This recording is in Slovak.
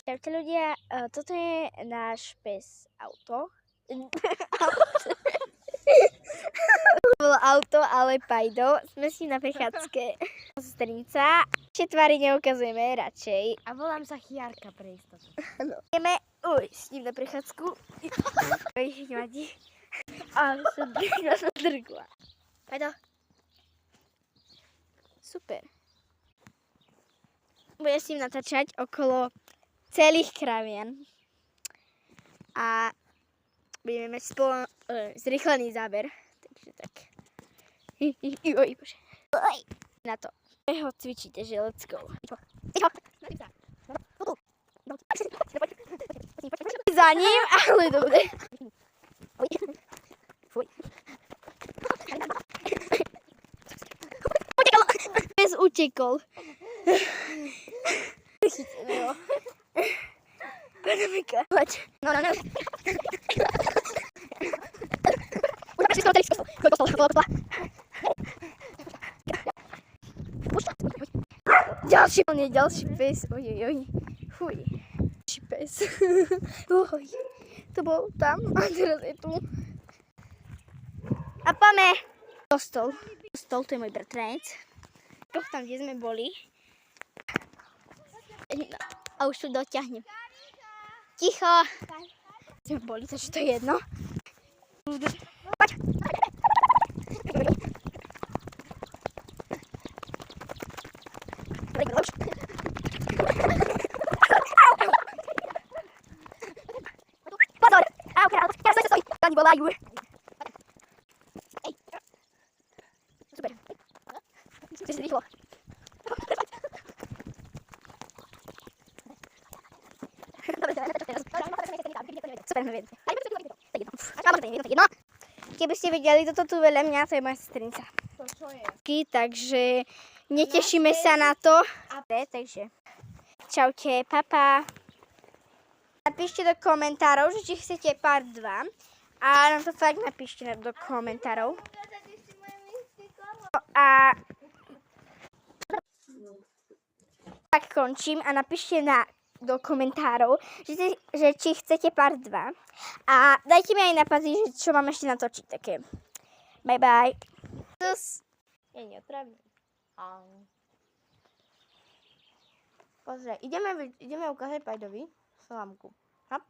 Čaute ľudia, toto je náš pes Auto. Bolo Auto, ale Pajdo. Sme si na prechádzke. Sestrinica. Ešte tvary neukazujeme radšej. A volám sa Chiarka pre istotu. Ideme s ním na prechádzku. Nevadí. Ale som drgla. Pajdo. Super. Budem s ním natáčať okolo celých kravien. A budeme mať spolu zrýchlený záber. Takže tak. Oj, bože. Na to. Ho cvičíte, že let's go. Za ním, ale dobre. Pes utekol. Chytíme ho. Poď. No. Ďalší pes. Ojojoj. Fuj. Ďalší pes. Oj. To bol tam a teraz je tu. A pame. Dostol, to je môj bratranec. Tam, kde sme boli. A už tu dotiahnem. Ticho. Sme boli, takže to je jedno. Poď. Pozor! Teraz sa stoj! Oni volajú. Super. Chceš si rýchlo. Keby ste vedeli, toto tu veľa mňa, to je moja sestrinica. To čo je? Takže netešíme sa na to. Takže čaute, papa. Napíšte do komentárov, že či chcete part 2. A nám to fakt napíšte do komentárov. A tak končím a napíšte do komentárov, že či chcete part 2. A dajte mi aj napady, že čo mám ešte natočiť také. Bye bye. Je neotravný. Pozri, ideme ukázať Pajdovi slámku. Hop.